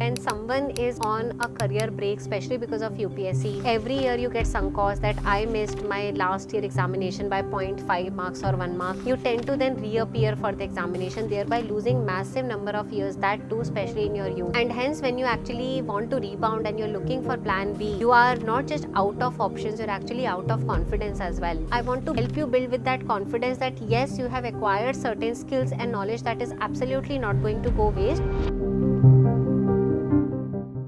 When someone is on a career break, especially because of UPSC, every year you get sunk cost that I missed my last year examination by 0.5 marks or 1 mark. You tend to then reappear for the examination, thereby losing massive number of years, that too especially in your youth. And hence when you actually want to rebound and you're looking for plan B, you are not just out of options, you're actually out of confidence as well. I want to help you build with that confidence that yes, you have acquired certain skills and knowledge that is absolutely not going to go waste.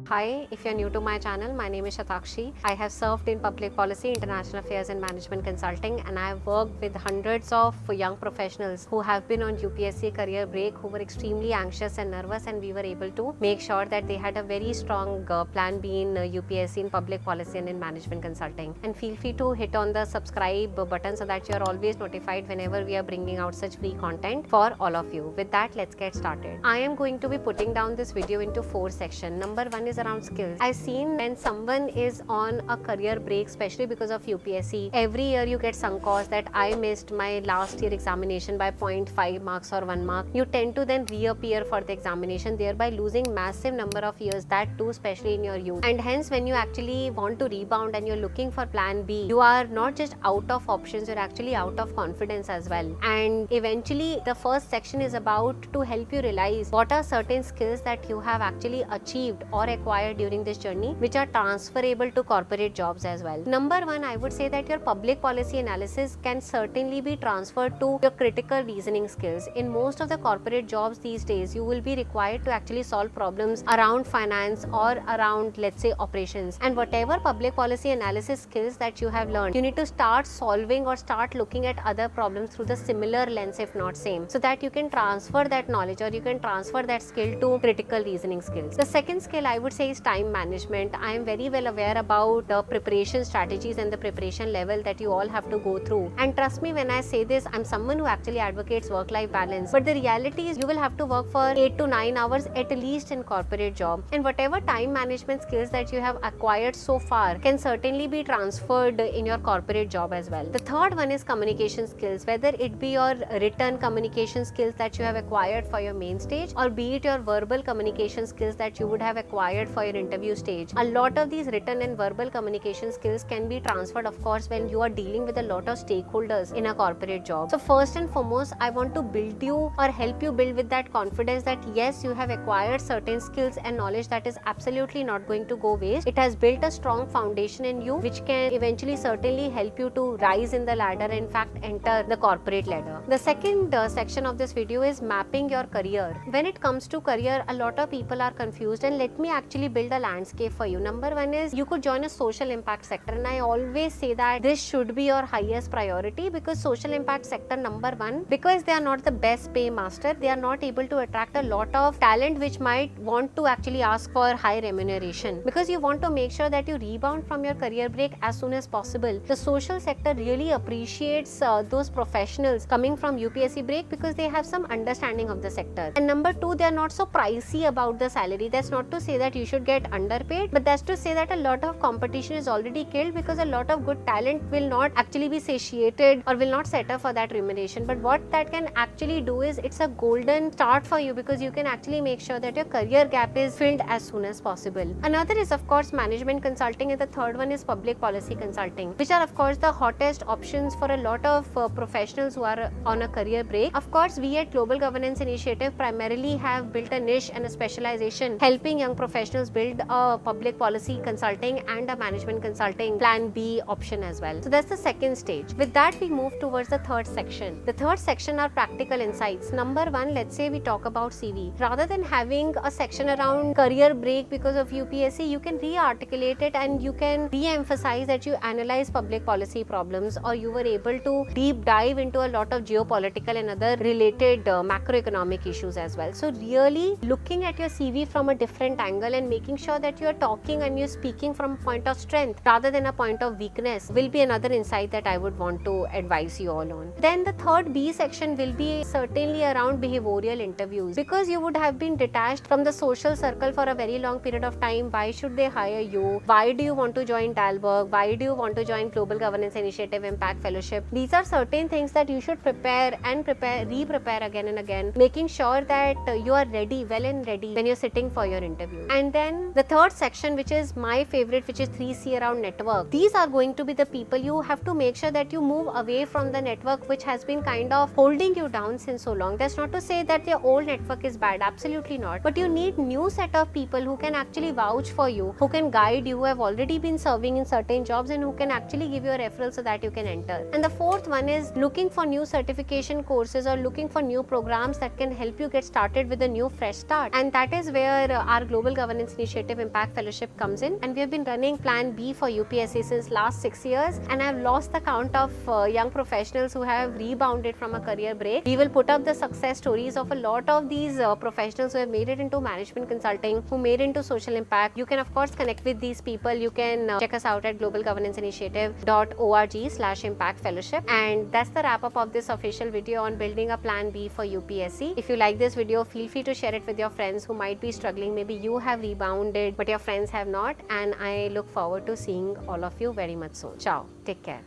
Hi, if you're new to my channel, my name is Shatakshi. I have served in public policy, international affairs and management consulting, and I have worked with hundreds of young professionals who have been on UPSC career break, who were extremely anxious and nervous, and we were able to make sure that they had a very strong plan B in UPSC in public policy and in management consulting. And feel free to hit on the subscribe button so that you're always notified whenever we are bringing out such free content for all of you. With that, let's get started. I am going to be putting down this video into 4 sections. Number 1 is around skills. I've seen when someone is on a career break, especially because of UPSC, every year you get sunk cost that I missed my last year examination by 0.5 marks or 1 mark. You tend to then reappear for the examination, thereby losing massive number of years, that too especially in your youth. And hence when you actually want to rebound and you're looking for plan B, you are not just out of options, you're actually out of confidence as well. And eventually the first section is about to help you realize what are certain skills that you have actually achieved or acquired during this journey, which are transferable to corporate jobs as well. Number 1, I would say that your public policy analysis can certainly be transferred to your critical reasoning skills. In most of the corporate jobs these days, you will be required to actually solve problems around finance or around, let's say, operations. And whatever public policy analysis skills that you have learned, you need to start solving or start looking at other problems through the similar lens, if not same, so that you can transfer that knowledge or you can transfer that skill to critical reasoning skills. The second skill I would say is time management. I am very well aware about the preparation strategies and the preparation level that you all have to go through. And trust me when I say this, I'm someone who actually advocates work-life balance. But the reality is you will have to work for 8 to 9 hours at least in corporate job. And whatever time management skills that you have acquired so far can certainly be transferred in your corporate job as well. The third one is communication skills, whether it be your written communication skills that you have acquired for your main stage, or be it your verbal communication skills that you would have acquired for your interview stage. A lot of these written and verbal communication skills can be transferred, of course, when you are dealing with a lot of stakeholders in a corporate job. So first and foremost, I want to build you or help you build with that confidence that yes, you have acquired certain skills and knowledge that is absolutely not going to go waste. It has built a strong foundation in you, which can eventually certainly help you to rise in the ladder, in fact enter the corporate ladder. The second section of this video is mapping your career. When it comes to career, a lot of people are confused, and let me actually build a landscape for you. Number 1 is you could join a social impact sector, and I always say that this should be your highest priority, because social impact sector, number 1, because they are not the best pay master, they are not able to attract a lot of talent which might want to actually ask for high remuneration, because you want to make sure that you rebound from your career break as soon as possible. The social sector really appreciates those professionals coming from UPSC break because they have some understanding of the sector. And number 2, they are not so pricey about the salary. That's not to say that you should get underpaid, but that's to say that a lot of competition is already killed, because a lot of good talent will not actually be satiated or will not set up for that remuneration. But what that can actually do is it's a golden start for you, because you can actually make sure that your career gap is filled as soon as possible. Another is of course management consulting, and the third one is public policy consulting, which are of course the hottest options for a lot of professionals who are on a career break. Of course, we at Global Governance Initiative primarily have built a niche and a specialization helping young professionals build a public policy consulting and a management consulting plan B option as well. So that's the second stage. With that, we move towards the third section. The third section are practical insights. Number 1, let's say we talk about CV. Rather than having a section around career break because of UPSC, you can re-articulate it and you can re-emphasize that you analyze public policy problems, or you were able to deep dive into a lot of geopolitical and other related macroeconomic issues as well. So really looking at your CV from a different angle and making sure that you are talking and you're speaking from a point of strength rather than a point of weakness will be another insight that I would want to advise you all on. Then the third B section will be certainly around behavioral interviews, because you would have been detached from the social circle for a very long period of time. Why should they hire you? Why do you want to join Dalberg? Why do you want to join Global Governance Initiative Impact Fellowship? These are certain things that you should prepare and re-prepare again and again, making sure that you are ready, well and ready when you're sitting for your interview. And And then the third section, which is my favorite, which is 3C around network. These are going to be the people you have to make sure that you move away from the network which has been kind of holding you down since so long. That's not to say that your old network is bad, absolutely not. But you need new set of people who can actually vouch for you, who can guide you, who have already been serving in certain jobs and who can actually give you a referral so that you can enter. And the fourth one is looking for new certification courses or looking for new programs that can help you get started with a new fresh start. And that is where our Global Governance Initiative Impact Fellowship comes in. And we have been running Plan B for UPSC since last 6 years, and I've lost the count of young professionals who have rebounded from a career break. We will put up the success stories of a lot of these professionals who have made it into management consulting, who made into social impact. You can of course connect with these people. You can check us out at globalgovernanceInitiative.org/impact fellowship. And that's the wrap up of this official video on building a Plan B for UPSC. If you like this video, feel free to share it with your friends who might be struggling. Maybe you have rebounded but your friends have not, and I look forward to seeing all of you very much soon. Ciao, take care.